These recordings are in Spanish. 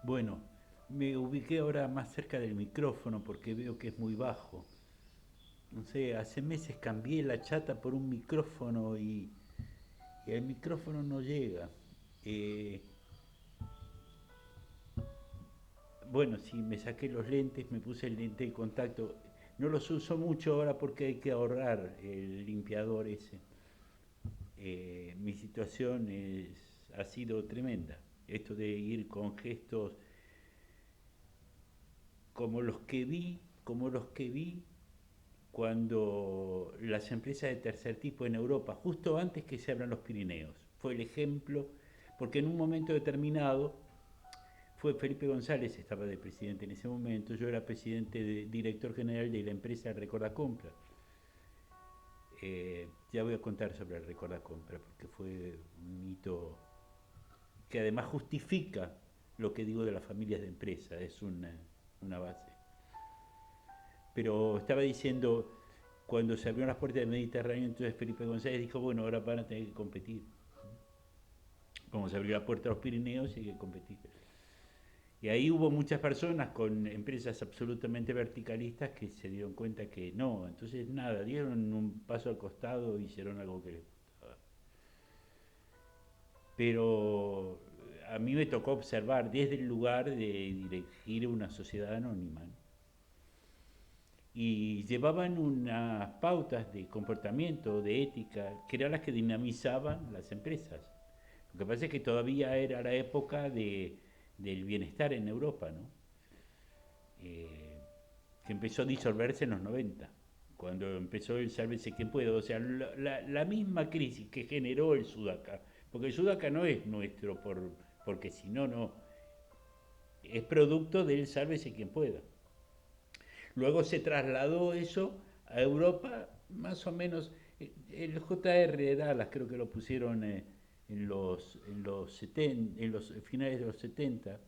Bueno, me ubiqué ahora más cerca del micrófono porque veo que es muy bajo. No sé, hace meses cambié la chata por un micrófono y el micrófono no llega. Eh, bueno, sí, me saqué los lentes, me puse el lente de contacto. No los uso mucho ahora porque hay que ahorrar el limpiador ese. Mi situación ha sido tremenda. Esto de ir con gestos como los que vi cuando las empresas de tercer tipo en Europa, justo antes que se abran los Pirineos. Fue el ejemplo, porque en un momento determinado fue Felipe González, estaba de presidente en ese momento, yo era director general de la empresa Recorda Compra. Ya voy a contar sobre el Recorda Compra, porque fue un hito que además justifica lo que digo de las familias de empresa, es una base. Pero estaba diciendo, cuando se abrieron las puertas del Mediterráneo, entonces Felipe González dijo, bueno, ahora van a tener que competir. Como se abrió la puerta a los Pirineos, hay que competir. Y ahí hubo muchas personas con empresas absolutamente verticalistas que se dieron cuenta que no. Entonces, nada, dieron un paso al costado y hicieron algo que les gustaba. Pero a mí me tocó observar desde el lugar de dirigir una sociedad anónima, ¿no? Y llevaban unas pautas de comportamiento, de ética, que eran las que dinamizaban las empresas. Lo que pasa es que todavía era la época del bienestar en Europa, ¿no? Eh, que empezó a disolverse en los 90, cuando empezó el sálvese quien pueda. O sea, la misma crisis que generó el Sudaca, porque el Sudaca no es nuestro porque si no, no, es producto del sálvese quien pueda. Luego se trasladó eso a Europa, más o menos. El J.R. de Dallas creo que lo pusieron en los finales de los 70,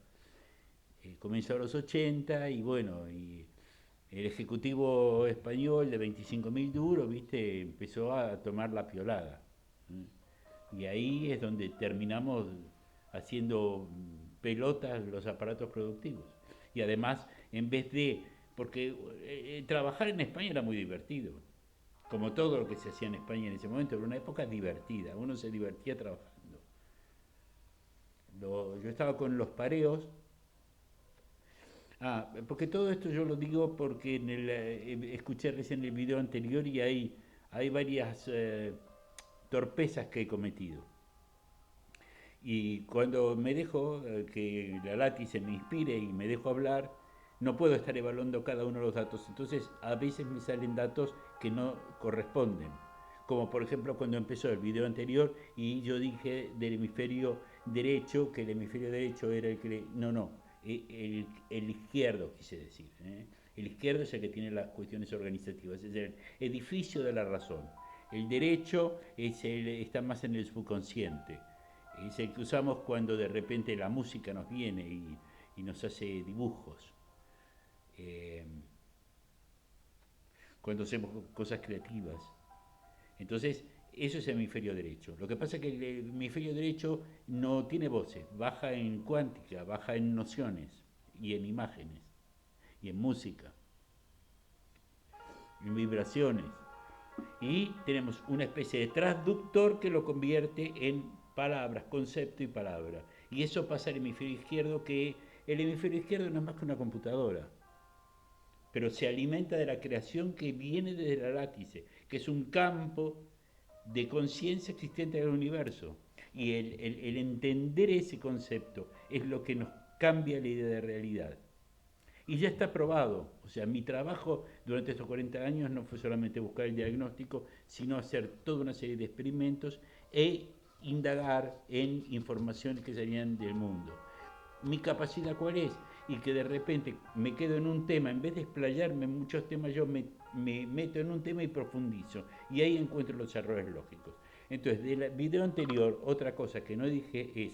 comenzó a los 80 y bueno, y el ejecutivo español de 25.000 duros, viste, empezó a tomar la piolada. Y ahí es donde terminamos haciendo pelotas los aparatos productivos. Y además, en vez de, porque trabajar en España era muy divertido, como todo lo que se hacía en España en ese momento, era una época divertida, uno se divertía trabajando. Yo estaba con los pareos. Porque todo esto yo lo digo porque escuché recién el video anterior y hay varias torpezas que he cometido. Y cuando me dejo que la látice me inspire y me dejo hablar, no puedo estar evaluando cada uno de los datos. Entonces, a veces me salen datos que no corresponden. Como por ejemplo cuando empezó el video anterior y yo dije del hemisferio derecho, que el hemisferio derecho era el que... No, no, el izquierdo quise decir. El izquierdo es el que tiene las cuestiones organizativas, es el edificio de la razón. El derecho está más en el subconsciente, es el que usamos cuando de repente la música nos viene y nos hace dibujos, eh, cuando hacemos cosas creativas. Entonces, eso es el hemisferio derecho. Lo que pasa es que el hemisferio derecho no tiene voces, baja en cuántica, baja en nociones y en imágenes y en música, en vibraciones. Y tenemos una especie de transductor que lo convierte en palabras, concepto y palabra. Y eso pasa al hemisferio izquierdo, que el hemisferio izquierdo no es más que una computadora, pero se alimenta de la creación que viene desde la látice, que es un campo de conciencia existente en el universo. Y el entender ese concepto es lo que nos cambia la idea de realidad. Y ya está probado. O sea, mi trabajo durante estos 40 años no fue solamente buscar el diagnóstico, sino hacer toda una serie de experimentos e indagar en informaciones que salían del mundo. ¿Mi capacidad cuál es? Y que de repente me quedo en un tema, en vez de explayarme en muchos temas, yo me meto en un tema y profundizo. Y ahí encuentro los errores lógicos. Entonces, del video anterior, otra cosa que no dije es,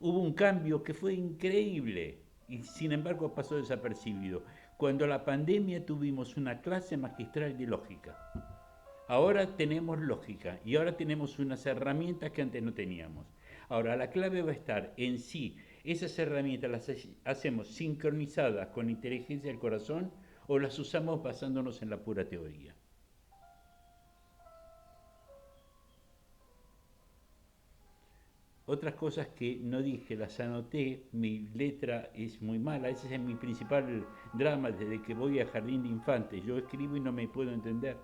hubo un cambio que fue increíble y sin embargo pasó desapercibido. Cuando la pandemia tuvimos una clase magistral de lógica. Ahora tenemos lógica y ahora tenemos unas herramientas que antes no teníamos. Ahora la clave va a estar en sí, ¿Esas herramientas las hacemos sincronizadas con la inteligencia del corazón o las usamos basándonos en la pura teoría? Otras cosas que no dije, las anoté, mi letra es muy mala, ese es mi principal drama desde que voy a jardín de infantes. Yo escribo y no me puedo entender.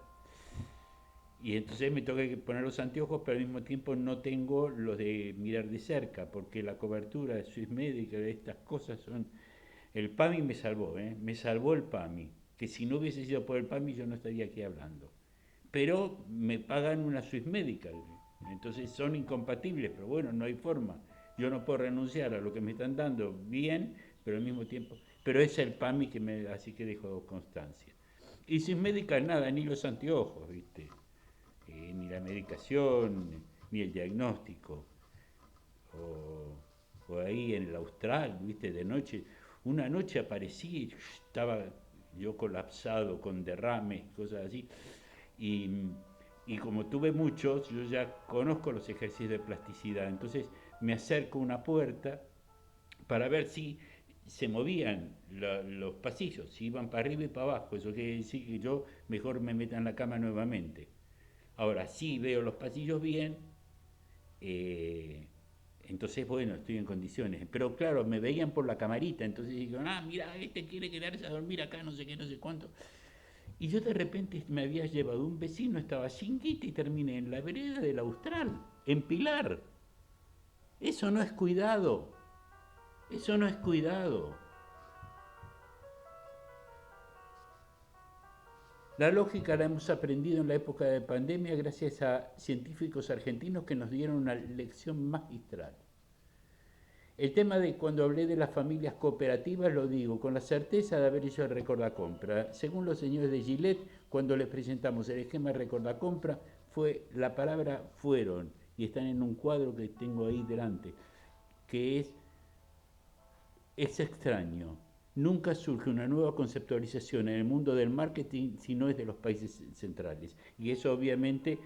Y entonces me toca que poner los anteojos, pero al mismo tiempo no tengo los de mirar de cerca, porque la cobertura de Swiss Medical, estas cosas son... El PAMI me salvó, ¿eh? Me salvó el PAMI, que si no hubiese sido por el PAMI yo no estaría aquí hablando. Pero me pagan una Swiss Medical, entonces son incompatibles, pero bueno, no hay forma. Yo no puedo renunciar a lo que me están dando bien, pero al mismo tiempo... Pero es el PAMI que me... Así que dejo constancia. Y Swiss Medical nada, ni los anteojos, ¿viste? Ni la medicación, ni el diagnóstico. O ahí en el Austral, viste, de noche. Una noche aparecí, estaba yo colapsado con derrames, cosas así. Y, y como tuve muchos, yo ya conozco los ejercicios de plasticidad. Entonces me acerco a una puerta para ver si se movían los pasillos, si iban para arriba y para abajo. Eso quiere decir que yo mejor me meta en la cama nuevamente. Ahora sí veo los pasillos bien, eh, entonces bueno, estoy en condiciones. Pero claro, me veían por la camarita, entonces digo, ah, mira, este quiere quedarse a dormir acá, no sé qué, no sé cuánto. Y yo de repente me había llevado un vecino, estaba sin guita y terminé en la vereda del Austral, en Pilar. Eso no es cuidado, eso no es cuidado. La lógica la hemos aprendido en la época de pandemia gracias a científicos argentinos que nos dieron una lección magistral. El tema de cuando hablé de las familias cooperativas lo digo con la certeza de haber hecho el recordacompra. Según los señores de Gillette, cuando les presentamos el esquema de recordacompra, fue la palabra fueron, y están en un cuadro que tengo ahí delante, que es extraño. Nunca surge una nueva conceptualización en el mundo del marketing si no es de los países centrales. Y eso obviamente,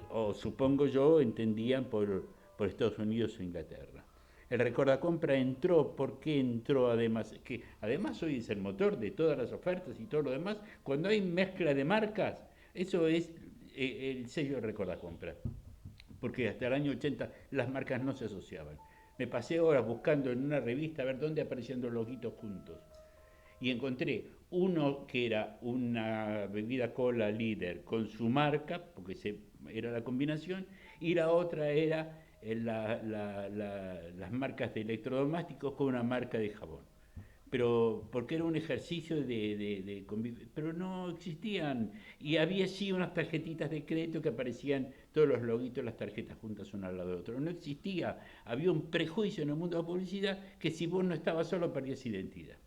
o supongo yo, entendían por Estados Unidos o Inglaterra. El recordacompra entró, ¿por qué entró además? Que además hoy es el motor de todas las ofertas y todo lo demás. Cuando hay mezcla de marcas, eso es el sello de recordacompra. Porque hasta el año 80 las marcas no se asociaban. Me pasé horas buscando en una revista a ver dónde aparecían los loguitos juntos. Y encontré uno que era una bebida cola líder con su marca, porque era la combinación, y la otra era las marcas de electrodomésticos con una marca de jabón. Pero porque era un ejercicio de convivir, pero no existían. Y había sí unas tarjetitas de crédito que aparecían todos los loguitos, las tarjetas juntas una al lado de otro. No existía. Había un prejuicio en el mundo de la publicidad que si vos no estabas solo perdías identidad.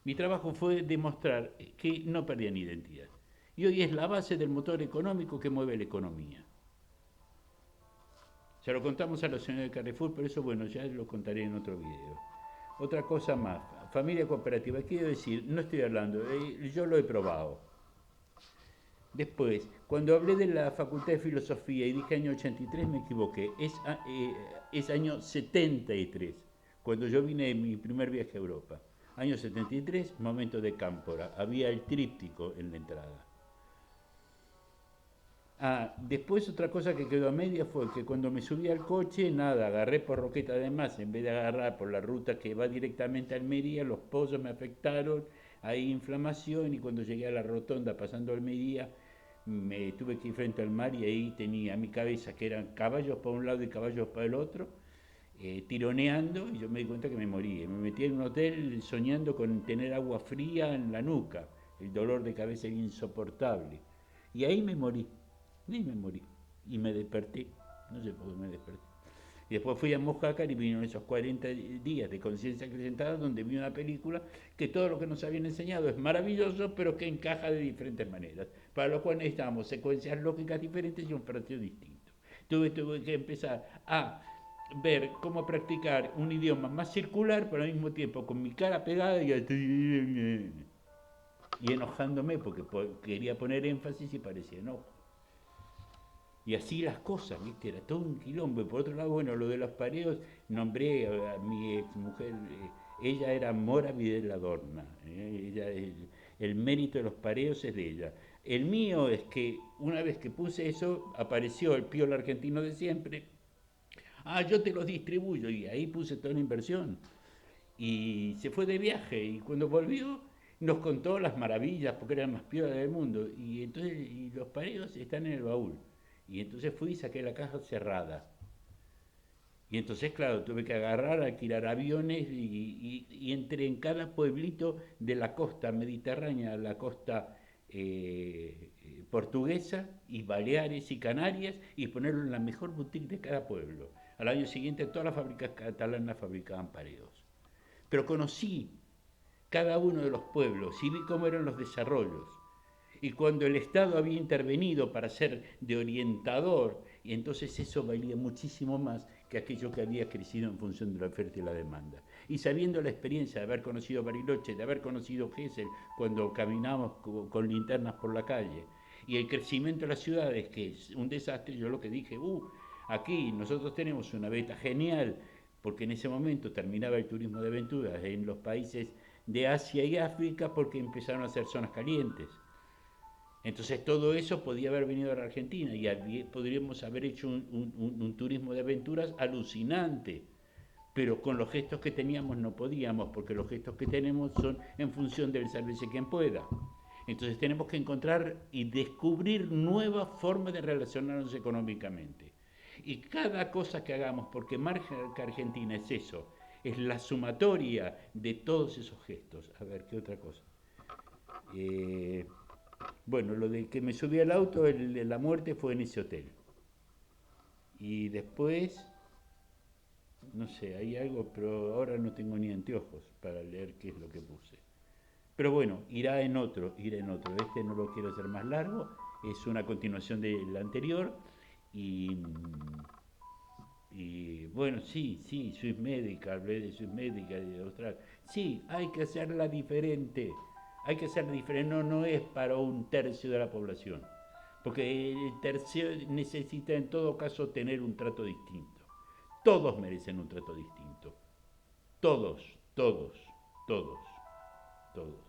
Mi trabajo fue demostrar que no perdían identidad. Y hoy es la base del motor económico que mueve la economía. Se lo contamos a la señora de Carrefour, pero eso bueno, ya lo contaré en otro video. Otra cosa más, familia cooperativa, quiero decir, no estoy hablando, yo lo he probado. Después, cuando hablé de la Facultad de Filosofía y dije año 83, me equivoqué, es año 73, cuando yo vine de mi primer viaje a Europa. Año 73, momento de Cámpora, había el tríptico en la entrada. Ah, después otra cosa que quedó a media fue que cuando me subí al coche, nada, agarré por Roqueta además, en vez de agarrar por la ruta que va directamente a Almería, los pozos me afectaron, hay inflamación y cuando llegué a la rotonda pasando Almería, me tuve que ir frente al mar y ahí tenía mi cabeza que eran caballos para un lado y caballos para el otro, tironeando y yo me di cuenta que me morí. Me metí en un hotel soñando con tener agua fría en la nuca, el dolor de cabeza era insoportable. Y ahí me morí. Y me morí. Y me desperté. No sé por qué me desperté. Y después fui a Mojácar y vinieron esos 40 días de conciencia acrecentada donde vi una película que todo lo que nos habían enseñado es maravilloso, pero que encaja de diferentes maneras. Para lo cual necesitábamos secuencias lógicas diferentes y un partido distinto. Tuve que empezar a ver cómo practicar un idioma más circular, pero al mismo tiempo con mi cara pegada y enojándome porque quería poner énfasis y parecía enojo. Y así las cosas, ¿viste? Era todo un quilombo. Y por otro lado, bueno, lo de los pareos, nombré a mi ex mujer, ella era Mora Videla Adorna. Ella, el mérito de los pareos es de ella. El mío es que una vez que puse eso, apareció el piola argentino de siempre. Ah, yo te los distribuyo. Y ahí puse toda la inversión. Y se fue de viaje. Y cuando volvió, nos contó las maravillas, porque era el más piola del mundo. Y entonces, y los pareos están en el baúl. Y entonces fui y saqué la caja cerrada. Y entonces, claro, tuve que agarrar, alquilar aviones y entré en cada pueblito de la costa mediterránea a la costa portuguesa y Baleares y Canarias y ponerlo en la mejor boutique de cada pueblo. Al año siguiente todas las fábricas catalanas fabricaban pareos. Pero conocí cada uno de los pueblos y vi cómo eran los desarrollos. Y cuando el Estado había intervenido para ser de orientador, y entonces eso valía muchísimo más que aquello que había crecido en función de la oferta y la demanda. Y sabiendo la experiencia de haber conocido Bariloche, de haber conocido Gesell, cuando caminamos con linternas por la calle, y el crecimiento de las ciudades, que es un desastre, yo lo que dije, aquí nosotros tenemos una beta genial, porque en ese momento terminaba el turismo de aventuras en los países de Asia y África porque empezaron a ser zonas calientes. Entonces todo eso podía haber venido a la Argentina y podríamos haber hecho un turismo de aventuras alucinante, pero con los gestos que teníamos no podíamos, porque los gestos que tenemos son en función del sálvese quien pueda. Entonces tenemos que encontrar y descubrir nuevas formas de relacionarnos económicamente. Y cada cosa que hagamos, porque Marca Argentina es eso, es la sumatoria de todos esos gestos. A ver, ¿qué otra cosa? Eh, bueno, lo de que me subí al auto, la muerte fue en ese hotel. Y después, no sé, hay algo, pero ahora no tengo ni anteojos para leer qué es lo que puse. Pero bueno, irá en otro. Este no lo quiero hacer más largo, es una continuación del anterior. Y, y bueno, sí, sí, Swiss Medical, hablé de Swiss Medical y de Australia. Sí, hay que hacerla diferente. Hay que hacerla diferente, no, no es para un tercio de la población. Porque el tercio necesita en todo caso tener un trato distinto. Todos merecen un trato distinto. Todos, todos, todos, todos.